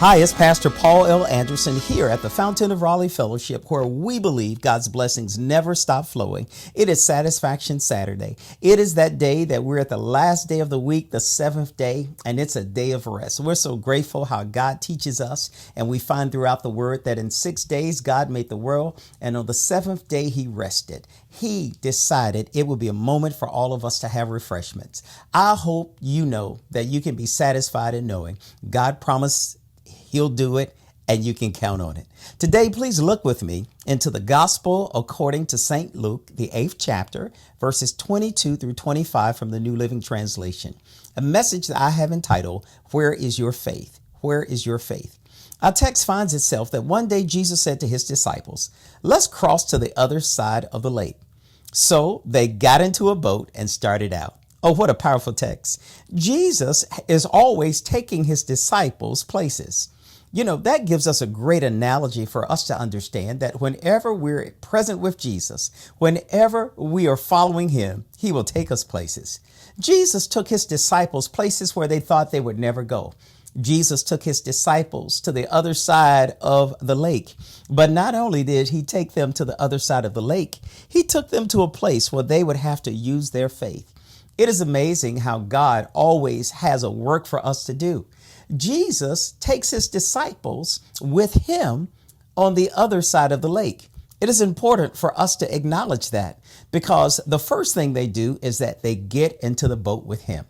Hi, it's Pastor Paul L. Anderson here at the Fountain of Raleigh Fellowship, where we believe God's blessings never stop flowing. It is Satisfaction Saturday. It is that day that we're at the last day of the week, the seventh day, and it's a day of rest. We're so grateful how God teaches us, and we find throughout the Word that in 6 days God made the world, and on the seventh day He rested. He decided it would be a moment for all of us to have refreshments. I hope you know that you can be satisfied in knowing God promised He'll do it, and you can count on it. Today, please look with me into the Gospel according to St. Luke, the 8th chapter, verses 22 through 25 from the New Living Translation. A message that I have entitled, Where is Your Faith? Where is your faith? Our text finds itself that one day Jesus said to his disciples, let's cross to the other side of the lake. So they got into a boat and started out. Oh, what a powerful text. Jesus is always taking his disciples places. You know, that gives us a great analogy for us to understand that whenever we're present with Jesus, whenever we are following him, he will take us places. Jesus took his disciples places where they thought they would never go. Jesus took his disciples to the other side of the lake. But not only did he take them to the other side of the lake, he took them to a place where they would have to use their faith. It is amazing how God always has a work for us to do. Jesus takes his disciples with him on the other side of the lake. It is important for us to acknowledge that because the first thing they do is that they get into the boat with him.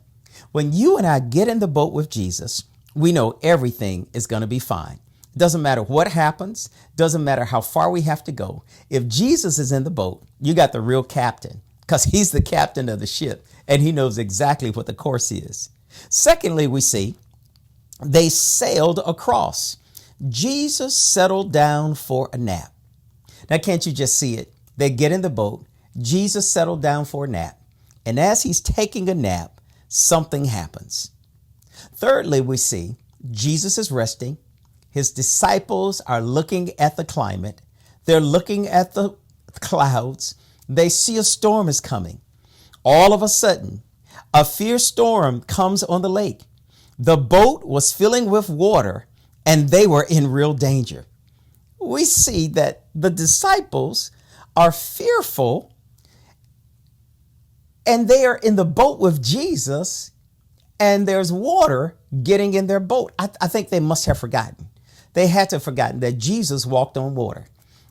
When you and I get in the boat with Jesus, we know everything is going to be fine. Doesn't matter what happens. Doesn't matter how far we have to go. If Jesus is in the boat, you got the real captain because he's the captain of the ship and he knows exactly what the course is. Secondly, we see they sailed across. Jesus settled down for a nap. Now, can't you just see it? They get in the boat. Jesus settled down for a nap. And as he's taking a nap, something happens. Thirdly, we see Jesus is resting. His disciples are looking at the climate. They're looking at the clouds. They see a storm is coming. All of a sudden, a fierce storm comes on the lake. The boat was filling with water and they were in real danger. We see that the disciples are fearful and they are in the boat with Jesus and there's water getting in their boat. I think they must have forgotten. They had to have forgotten that Jesus walked on water.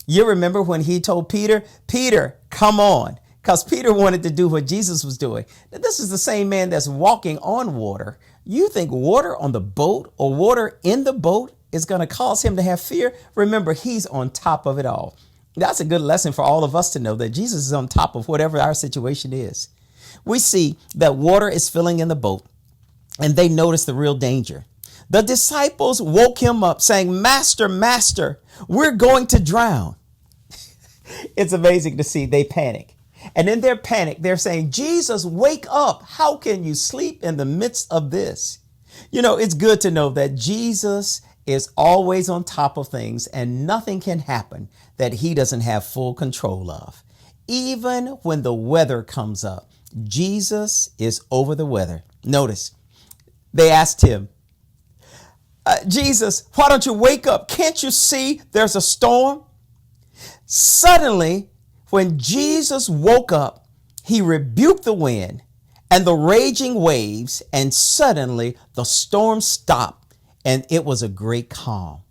You remember when he told Peter, Peter, come on, because Peter wanted to do what Jesus was doing. Now, this is the same man that's walking on water. You think water on the boat or water in the boat is going to cause him to have fear? Remember, he's on top of it all. That's a good lesson for all of us to know that Jesus is on top of whatever our situation is. We see that water is filling in the boat and they notice the real danger. The disciples woke him up saying, Master, Master, we're going to drown. It's amazing to see they panic. And in their panic, they're saying, Jesus, wake up. How can you sleep in the midst of this? You know, it's good to know that Jesus is always on top of things and nothing can happen that he doesn't have full control of. Even when the weather comes up, Jesus is over the weather. Notice, they asked him, Jesus, why don't you wake up? Can't you see there's a storm? Suddenly, when Jesus woke up, he rebuked the wind and the raging waves, and suddenly the storm stopped and it was a great calm.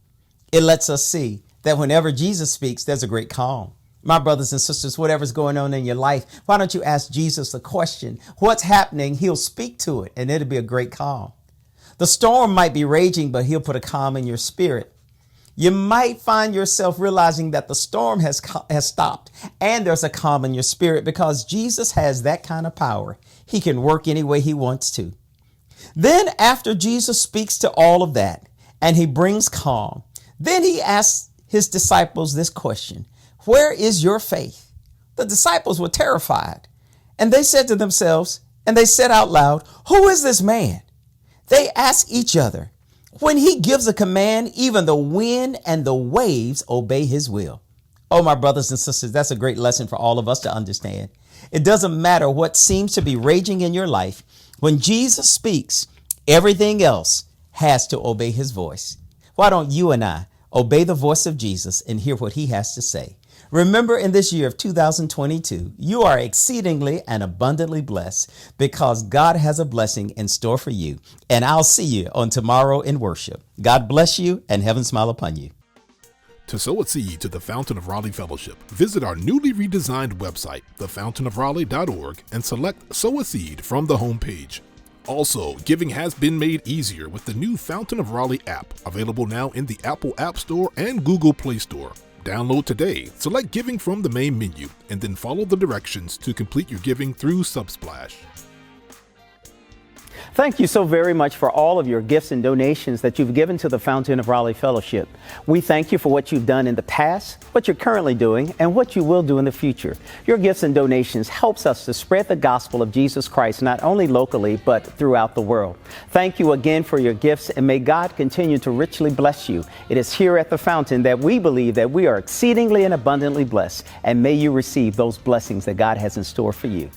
It lets us see that whenever Jesus speaks, there's a great calm. My brothers and sisters, whatever's going on in your life, why don't you ask Jesus the question, what's happening? He'll speak to it and it'll be a great calm. The storm might be raging, but he'll put a calm in your spirit. You might find yourself realizing that the storm has stopped and there's a calm in your spirit because Jesus has that kind of power. He can work any way he wants to. Then after Jesus speaks to all of that and he brings calm, then he asks his disciples this question, where is your faith? The disciples were terrified and they said to themselves, and they said out loud, who is this man? They asked each other, when he gives a command, even the wind and the waves obey his will. Oh, my brothers and sisters, that's a great lesson for all of us to understand. It doesn't matter what seems to be raging in your life. When Jesus speaks, everything else has to obey his voice. Why don't you and I obey the voice of Jesus and hear what he has to say? Remember, in this year of 2022, you are exceedingly and abundantly blessed because God has a blessing in store for you. And I'll see you on tomorrow in worship. God bless you and heaven smile upon you. To sow a seed to the Fountain of Raleigh Fellowship, visit our newly redesigned website, thefountainofraleigh.org, and select Sow a Seed from the homepage. Also, giving has been made easier with the new Fountain of Raleigh app, available now in the Apple App Store and Google Play Store. Download today, select Giving from the main menu, and then follow the directions to complete your giving through Subsplash. Thank you so very much for all of your gifts and donations that you've given to the Fountain of Raleigh Fellowship. We thank you for what you've done in the past, what you're currently doing, and what you will do in the future. Your gifts and donations helps us to spread the gospel of Jesus Christ, not only locally, but throughout the world. Thank you again for your gifts, and may God continue to richly bless you. It is here at the Fountain that we believe that we are exceedingly and abundantly blessed, and may you receive those blessings that God has in store for you.